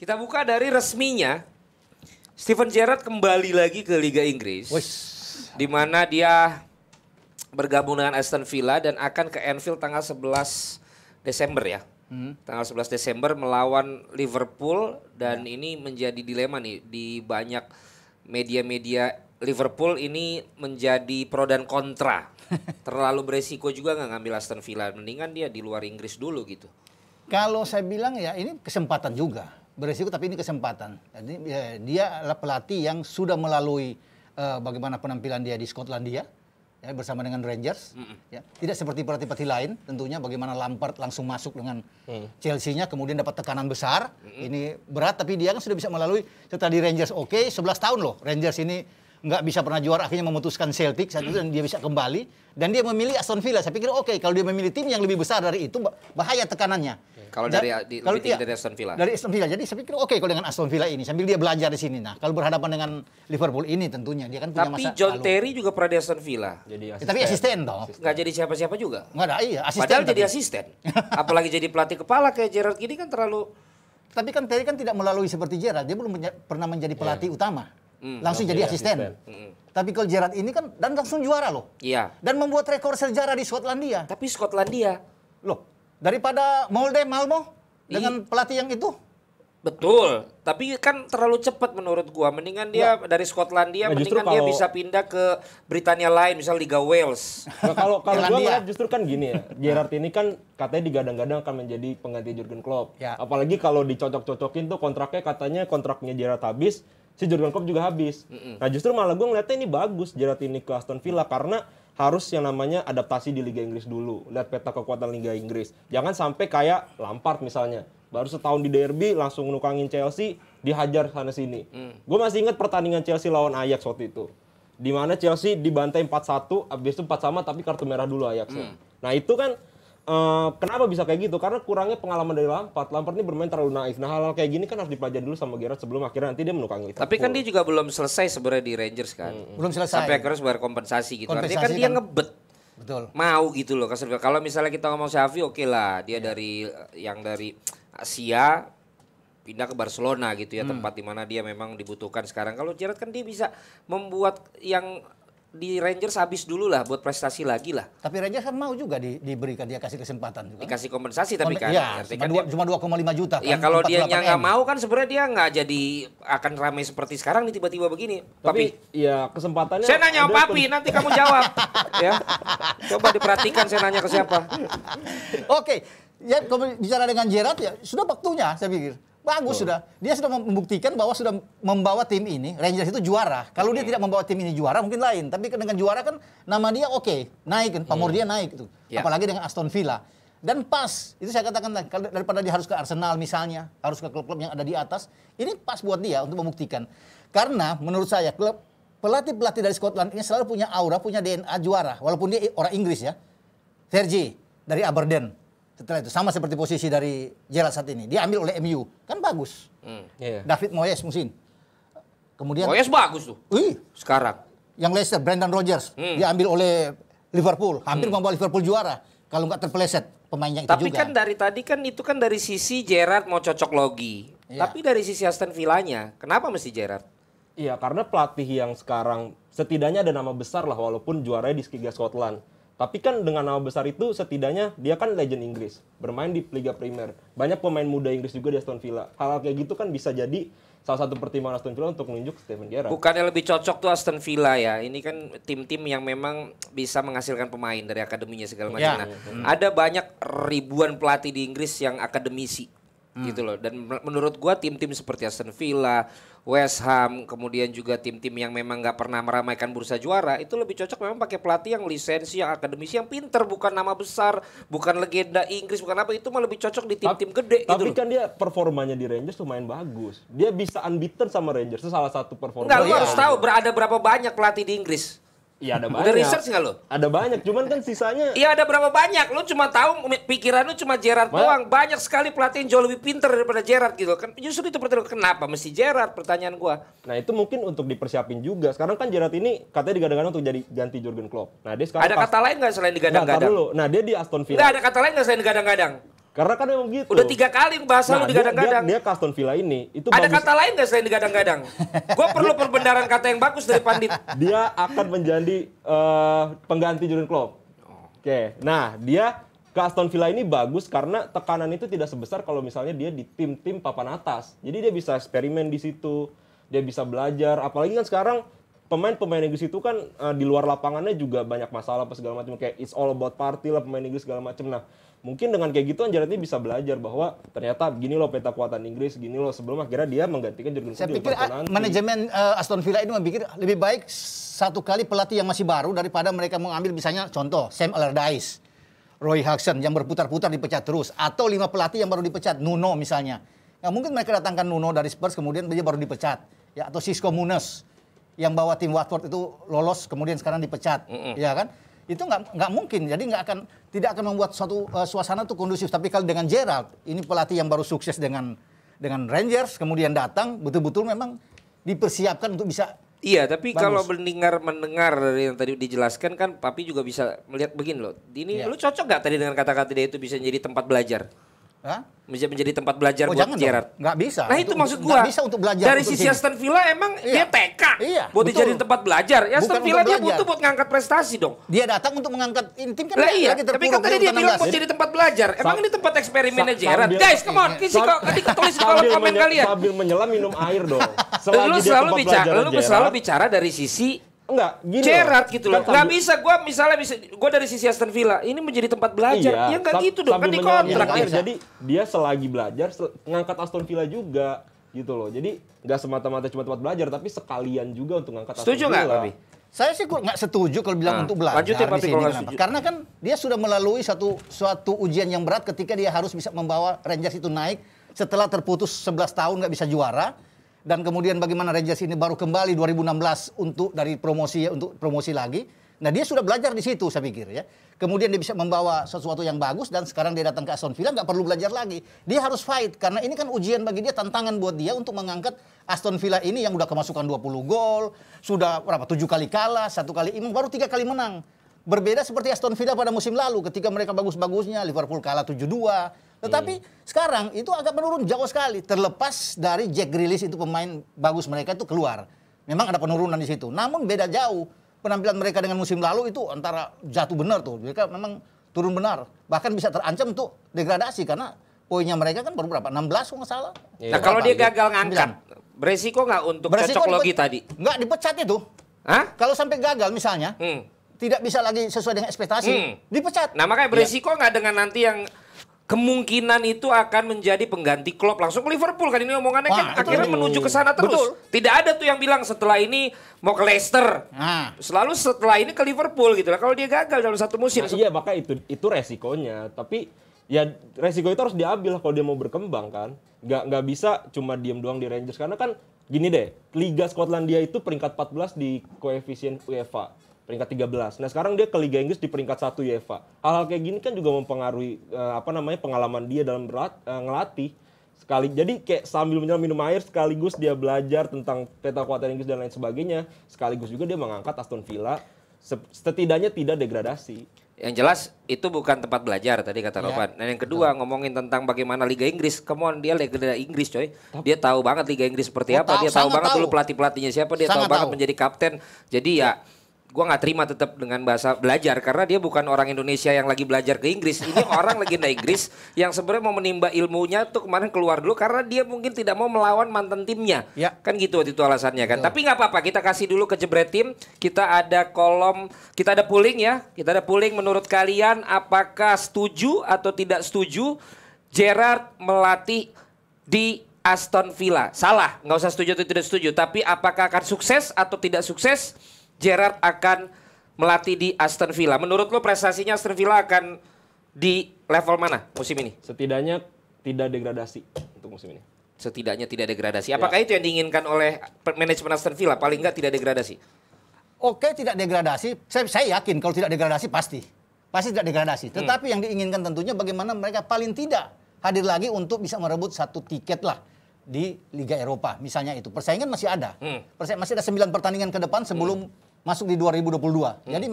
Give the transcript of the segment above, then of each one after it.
Kita buka dari resminya, Steven Gerrard kembali lagi ke Liga Inggris. Di mana dia bergabung dengan Aston Villa dan akan ke Anfield tanggal 11 Desember ya. Tanggal 11 Desember melawan Liverpool dan ini menjadi dilema nih di banyak media-media. Liverpool ini menjadi pro dan kontra. Terlalu beresiko juga nggak ngambil Aston Villa. Mendingan dia di luar Inggris dulu gitu. Kalau saya bilang ya ini kesempatan juga. Beresiko tapi ini kesempatan. Jadi dia adalah pelatih yang sudah melalui bagaimana penampilan dia di Skotlandia ya, bersama dengan Rangers. Ya. Tidak seperti pelatih-pelatih lain tentunya bagaimana Lampard langsung masuk dengan Chelsea-nya kemudian dapat tekanan besar. Ini berat tapi dia kan sudah bisa melalui setelah di Rangers 11 tahun loh. Rangers ini nggak bisa pernah juara, akhirnya memutuskan Celtic saat itu dan dia bisa kembali dan dia memilih Aston Villa. Saya pikir kalau dia memilih tim yang lebih besar dari itu bahaya tekanannya. Kalau dari lebih tinggi dari Aston Villa. Dari Aston Villa. Jadi saya pikir kalau dengan Aston Villa ini sambil dia belajar di sini. Nah, kalau berhadapan dengan Liverpool ini tentunya dia kan punya Tapi masa John lalu. Terry juga pernah di Aston Villa. Jadi Tapi asisten toh. Nggak jadi siapa-siapa juga. Nggak ada, iya asisten. Padahal tapi. jadi asisten. Apalagi jadi pelatih kepala kayak Gerrard gini kan terlalu. Tapi kan Terry kan tidak melalui seperti Gerrard. Dia belum pernah menjadi pelatih utama. Langsung jadi asisten. Tapi kalau Gerrard ini kan dan langsung juara loh. Iya. Dan membuat rekor sejarah di Skotlandia. Tapi Skotlandia. Loh, daripada Malmo dengan pelatih yang itu. Betul, tapi kan terlalu cepat menurut gua. Mendingan dia dari Skotlandia, mendingan dia bisa pindah ke Britania lain, misal Liga Wales. Nah, kalau gua ngeliat justru kan gini ya, Gerrard ini kan katanya digadang-gadang akan menjadi pengganti Jurgen Klopp. Ya. Apalagi kalau dicocok-cocokin tuh kontraknya Gerrard habis, si Jurgen Klopp juga habis. Nah justru malah gua ngeliatnya ini bagus Gerrard ini ke Aston Villa karena harus yang namanya adaptasi di Liga Inggris dulu. Lihat peta kekuatan Liga Inggris. Jangan sampai kayak Lampard misalnya. Baru setahun di derby langsung nukangin Chelsea, dihajar sana sini. Gue masih ingat pertandingan Chelsea lawan Ajax waktu itu. Di mana Chelsea dibantai 4-1, habis itu 4-sama tapi kartu merah dulu Ajaxnya. Nah itu kan kenapa bisa kayak gitu? Karena kurangnya pengalaman dari Lampard. Lampard ini bermain terlalu naif. Nah hal-hal kayak gini kan harus dipelajari dulu sama Gerrard sebelum akhirnya nanti dia menukangi Liverpool. Tapi kan dia juga belum selesai sebenarnya di Rangers kan. Belum selesai. Sampai akhirnya bayar kompensasi gitu. Artinya kan Kompensasi dia kan- ngebet. Betul. Mau gitu loh. Kalau misalnya kita ngomong Xavi oke lah. Dia dari yang dari Asia pindah ke Barcelona gitu ya, tempat di mana dia memang dibutuhkan sekarang. Kalau Gerrard kan dia bisa membuat yang di Rangers habis dulu lah buat prestasi lagi lah. Tapi Rangers kan mau juga diberikan dia kasih kesempatan juga. Dikasih kompensasi tapi kan. Iya, Artinya kan cuma 2,5 juta kan. ya kalau dia 48 nggak M. mau kan sebenarnya dia nggak jadi akan ramai seperti sekarang nih tiba-tiba begini. Tapi ya kesempatannya. Saya nanya ada Papi, nanti kamu jawab. Ya. Coba diperhatikan saya nanya ke siapa. Oke, ya kalau bicara dengan Gerrard ya sudah waktunya saya pikir. Bagus sudah. Dia sudah membuktikan bahwa sudah membawa tim ini, Rangers itu juara. Kalau dia tidak membawa tim ini juara mungkin lain. Tapi dengan juara kan nama dia naik kan, pamor dia naik itu. Ya. Apalagi dengan Aston Villa. Dan pas, itu saya katakan daripada dia harus ke Arsenal misalnya, harus ke klub-klub yang ada di atas, ini pas buat dia untuk membuktikan. Karena menurut saya pelatih-pelatih dari Scotland ini selalu punya aura, punya DNA juara. Walaupun dia orang Inggris ya. Fergie dari Aberdeen. Setelah itu sama seperti posisi dari Gerrard saat ini. Dia ambil oleh MU. Kan bagus. Iya. David Moyes musim. Kemudian Moyes bagus tuh sekarang. yang Leicester Brendan Rodgers dia ambil oleh Liverpool. Hampir membawa Liverpool juara. Kalau nggak terpeleset pemainnya itu Tapi juga. kan dari tadi kan itu kan dari sisi Gerrard mau cocok logi. Iya. Tapi dari sisi Aston Villanya, kenapa mesti Gerrard? Iya, karena pelatih yang sekarang setidaknya ada nama besar lah walaupun juaranya di Liga Scotland. Tapi kan dengan nama besar itu setidaknya dia kan legend Inggris, bermain di Liga Premier. Banyak pemain muda Inggris juga di Aston Villa. Hal-hal kayak gitu kan bisa jadi salah satu pertimbangan Aston Villa untuk menunjuk Steven Gerrard. Bukannya lebih cocok tuh Aston Villa ya. Ini kan tim-tim yang memang bisa menghasilkan pemain dari akademinya segala macam. Ya. Nah, ada banyak ribuan pelatih di Inggris yang akademisi. Gitu loh. Dan menurut gua tim-tim seperti Aston Villa, West Ham, kemudian juga tim-tim yang memang nggak pernah meramaikan bursa juara, itu lebih cocok memang pakai pelatih yang lisensi, yang akademisi, yang pinter, bukan nama besar, bukan legenda Inggris, bukan apa, itu mah lebih cocok di tim-tim gede gitu Tapi loh. kan dia performanya di Rangers lumayan bagus. Dia bisa unbeaten sama Rangers, itu salah satu performa. Enggak, lu dia. harus tahu ada berapa banyak pelatih di Inggris. Iya ada Udah banyak. research nggak lo? Ada banyak, cuman kan sisanya. Iya ada berapa banyak, lu cuma tahu pikiran lu cuma Gerrard doang. Banyak sekali pelatih yang jauh lebih pinter daripada Gerrard gitu kan. Justru itu pertanyaan, kenapa mesti Gerrard, pertanyaan gua. Nah itu mungkin untuk dipersiapin juga. Sekarang kan Gerrard ini katanya digadang-gadang untuk jadi ganti Jurgen Klopp. Nah dia sekarang Ada kata lain nggak selain Nggak, tar digadang-gadang? dulu. Nah dia di Aston Villa. Nggak ada kata lain nggak selain digadang-gadang? Karena kan memang gitu. Udah 3 kali bahasa lu digadang-gadang. Dia ke Aston Villa ini itu ada bagus. kata lain nggak selain digadang-gadang? Gue perlu perbendaharaan kata yang bagus dari Pandit. Dia akan menjadi pengganti Jurgen Klopp. Oke. Nah, dia ke Aston Villa ini bagus karena tekanan itu tidak sebesar kalau misalnya dia di tim-tim papan atas. Jadi dia bisa eksperimen di situ, dia bisa belajar. Apalagi kan sekarang pemain-pemain Inggris itu kan di luar lapangannya juga banyak masalah apa segala macam, kayak it's all about party lah pemain Inggris segala macam. Nah, mungkin dengan kayak gitu Ancelotti bisa belajar bahwa ternyata gini loh peta kuatan Inggris, gini loh, sebelum akhirnya dia menggantikan Jurgen Klopp. Saya pikir manajemen Aston Villa ini memikir lebih baik satu kali pelatih yang masih baru daripada mereka mengambil misalnya contoh Sam Allardyce, Roy Hodgson yang berputar-putar dipecat terus, atau 5 pelatih yang baru dipecat, Nuno misalnya. Nggak mungkin mereka datangkan Nuno dari Spurs kemudian dia baru dipecat, ya, atau Xisco Munoz yang bawa tim Watford itu lolos kemudian sekarang dipecat, ya kan? Itu nggak mungkin. Jadi tidak akan membuat suatu suasana itu kondusif. Tapi kalau dengan Gerrard, ini pelatih yang baru sukses dengan Rangers, kemudian datang betul-betul memang dipersiapkan untuk bisa. Iya, tapi bagus. kalau mendengar dari yang tadi dijelaskan kan, Papi juga bisa melihat begini loh. Ini lu cocok nggak tadi dengan kata-kata dia itu bisa jadi tempat belajar? Hah? Menjadi tempat belajar buat jangan Gerrard. Nggak bisa. Nah itu maksud gua. Nggak bisa untuk belajar. Dari sisi Aston Villa emang dia TK. Iya, buat betul. dijadiin tempat belajar. Ya Aston Bukan Villa untuk dia belajar. butuh buat ngangkat prestasi dong. Dia datang untuk mengangkat ini tim kan Lah iya, lagi tapi terpuruk kan tadi dia bilang 16. mau jadi tempat belajar. Emang ini tempat eksperimennya Gerrard. sambil- Guys, come on. Kisi kok tadi ketulis di kolom komen kalian. Sambil menyelam minum air dong. Lu Selagi dia tempat belajar selalu Gerrard. bicara dari sisi Enggak, gini Gerrard gitu loh. Kan Nggak bisa gua dari sisi Aston Villa ini menjadi tempat belajar. Ya nggak gitu dong, kan sambil di menyelam kontrak minum air. dia. Jadi dia selagi belajar ngangkat Aston Villa juga gitu loh. Jadi nggak semata-mata cuma tempat belajar tapi sekalian juga untuk ngangkat Aston Setuju Villa. nggak, Papi? Saya sih nggak setuju kalau bilang untuk belajar lanjutin, Papi, di sini. kalau nggak Kenapa? setuju. Karena kan dia sudah melalui suatu ujian yang berat ketika dia harus bisa membawa Rangers itu naik setelah terputus 11 tahun nggak bisa juara. Dan kemudian bagaimana Rangers ini baru kembali 2016 untuk promosi lagi. Nah dia sudah belajar di situ saya pikir ya. Kemudian dia bisa membawa sesuatu yang bagus dan sekarang dia datang ke Aston Villa nggak perlu belajar lagi. Dia harus fight karena ini kan ujian bagi dia, tantangan buat dia untuk mengangkat Aston Villa ini yang udah kemasukan 20 gol, sudah 7 kali kalah, 1 kali imbang, baru 3 kali menang. Berbeda seperti Aston Villa pada musim lalu ketika mereka bagus-bagusnya, Liverpool kalah 7-2. Tetapi sekarang itu agak menurun jauh sekali. Terlepas dari Jack Grealish itu pemain bagus mereka itu keluar. Memang ada penurunan di situ. Namun beda jauh. Penampilan mereka dengan musim lalu itu antara jatuh benar tuh. Mereka memang turun benar. Bahkan bisa terancam untuk degradasi karena poinnya mereka kan baru berapa? 16 kalau nggak salah. Nah kalau dia gagal ngangkat, beresiko nggak untuk cocok logi tadi? Nggak dipecat itu. Hah? Kalau sampai gagal misalnya, tidak bisa lagi sesuai dengan ekspektasi, dipecat. Nah makanya beresiko nggak dengan nanti yang kemungkinan itu akan menjadi pengganti Klopp langsung ke Liverpool kan, ini omongannya kan akhirnya menuju ke sana terus. Betul. Tidak ada tuh yang bilang setelah ini mau ke Leicester. Nah. Selalu setelah ini ke Liverpool gitu lah. Kalau dia gagal dalam satu musim. Nah, iya, maka itu resikonya. Tapi ya resiko itu harus diambil kalau dia mau berkembang kan. Nggak bisa cuma diem doang di Rangers karena kan gini deh, Liga Skotlandia itu peringkat 14 di koefisien UEFA. Peringkat 13. Nah sekarang dia ke Liga Inggris di peringkat 1 UEFA. Hal-hal kayak gini kan juga mempengaruhi pengalaman dia dalam ngelatih. Jadi kayak sambil menyelam minum air sekaligus dia belajar tentang peta kuatan Inggris dan lain sebagainya. Sekaligus juga dia mengangkat Aston Villa setidaknya tidak degradasi. Yang jelas itu bukan tempat belajar tadi kata Ropan. Dan yang kedua ngomongin tentang bagaimana Liga Inggris. Come on, dia Liga Inggris coy. Dia tahu banget Liga Inggris seperti apa. Dia tahu banget dulu pelatih-pelatihnya siapa. Dia tahu banget menjadi kapten. Jadi ya gua nggak terima tetap dengan bahasa belajar karena dia bukan orang Indonesia yang lagi belajar ke Inggris. Ini orang legenda Inggris yang sebenarnya mau menimba ilmunya tuh kemarin keluar dulu karena dia mungkin tidak mau melawan mantan timnya. Ya. Kan gitu waktu itu alasannya kan. Tapi nggak apa-apa, kita kasih dulu ke jebret tim. Kita ada kita ada polling ya. Kita ada polling menurut kalian apakah setuju atau tidak setuju Gerrard melatih di Aston Villa? Salah, nggak usah setuju atau tidak setuju. Tapi apakah akan sukses atau tidak sukses Gerrard akan melatih di Aston Villa? Menurut lo prestasinya Aston Villa akan di level mana musim ini? Setidaknya tidak degradasi untuk musim ini. Setidaknya tidak degradasi. Apakah itu yang diinginkan oleh manajemen Aston Villa? Paling nggak tidak degradasi. Oke, tidak degradasi. Saya yakin kalau tidak degradasi pasti tidak degradasi. Tetapi yang diinginkan tentunya bagaimana mereka paling tidak hadir lagi untuk bisa merebut satu tiket lah di Liga Eropa. Misalnya itu. Persaingan masih ada. Masih ada 9 pertandingan ke depan sebelum masuk di 2022. Jadi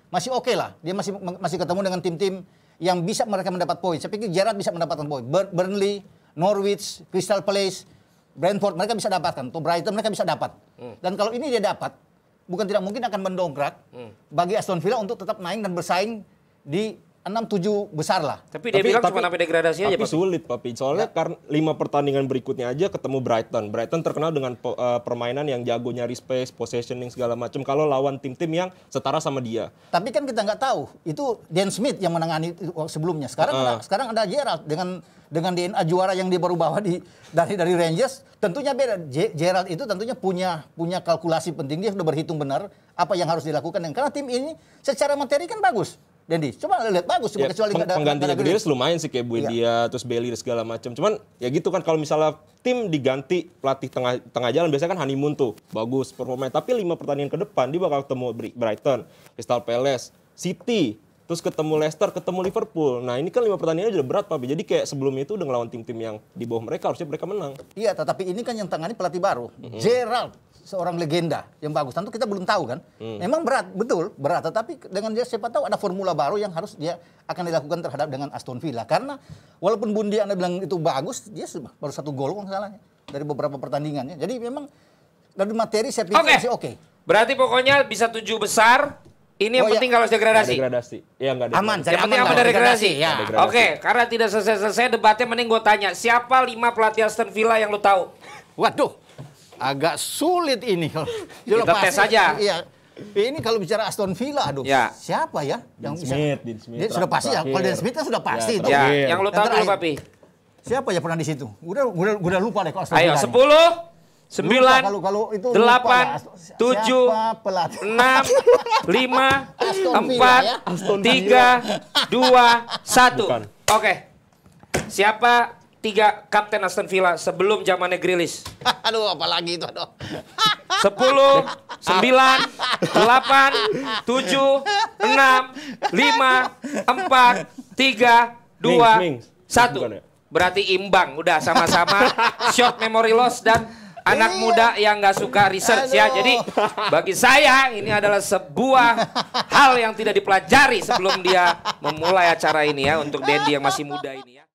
masih oke lah. Dia masih ketemu dengan tim-tim yang bisa mereka mendapat poin. Saya pikir Gerrard bisa mendapatkan poin. Burnley, Norwich, Crystal Palace, Brentford mereka bisa dapatkan. Atau Brighton mereka bisa dapat. Dan kalau ini dia dapat, bukan tidak mungkin akan mendongkrak bagi Aston Villa untuk tetap naik dan bersaing di 6-7 besar lah. Tapi dia bilang cuma sampai degradasi aja, Tapi sulit, Papi. Soalnya karena 5 pertandingan berikutnya aja ketemu Brighton. Brighton terkenal dengan permainan yang jago nyari space, possessioning segala macam. Kalau lawan tim-tim yang setara sama dia. Tapi kan kita nggak tahu. Itu Dan Smith yang menangani sebelumnya. Sekarang ada Gerrard dengan DNA juara yang dia baru bawa dari Rangers. Tentunya beda. Gerrard itu tentunya punya kalkulasi penting. Dia sudah berhitung benar apa yang harus dilakukan. Karena tim ini secara materi kan bagus. Dendi, coba lihat bagus, ya, kecuali penggantinya Grealish lumayan sih kayak Buendia, terus Bailey dan segala macam. Cuman ya gitu kan kalau misalnya tim diganti pelatih tengah jalan biasanya kan honeymoon tuh, bagus performanya. Tapi 5 pertandingan ke depan dia bakal ketemu Brighton, Crystal Palace, City, terus ketemu Leicester, ketemu Liverpool. Nah ini kan 5 pertandingan udah berat, Pak. Jadi kayak sebelumnya itu udah ngelawan tim-tim yang di bawah mereka, harusnya mereka menang. Iya, tetapi ini kan yang tangani pelatih baru, Gerrard. Seorang legenda yang bagus. Tentu kita belum tahu kan. Memang berat, betul berat. Tetapi dengan dia siapa tahu ada formula baru yang harus dia akan dilakukan terhadap dengan Aston Villa. Karena walaupun Bundi Anda bilang itu bagus, dia baru 1 gol kalau salahnya dari beberapa pertandingannya. Jadi memang dari materi saya pikir masih oke. Berarti pokoknya bisa 7 besar. Ini yang penting kalau degradasi. Degradasi. Iya enggak ada. Aman, yang penting apa degradasi? Ya. Oke, karena tidak selesai debatnya mending gue tanya, siapa 5 pelatih Aston Villa yang lu tahu? Waduh. Agak sulit ini kalau kita tes saja. Iya. Ini kalau bicara Aston Villa, aduh. Ya. Siapa ya yang bisa? Dean Smith. Dia sudah pasti ya. Kalau Dean Smith kan sudah pasti itu. Ya, yang lu tahu dulu, Papi. Siapa ya pernah di situ? Udah lupa deh kalau Aston Ayo, Villa. 10, 9, 8, 7, 6, 5, 4, 3, 2, 1. Oke. Siapa 3 kapten Aston Villa sebelum zamannya Grealish? Aduh, apalagi itu, aduh. 10, 9, 8, 7, 6, 5, 4, 3, 2, 1. Berarti imbang, udah sama-sama short memory loss dan anak muda yang nggak suka research ya. Jadi bagi saya ini adalah sebuah hal yang tidak dipelajari sebelum dia memulai acara ini ya untuk Dendi yang masih muda ini ya.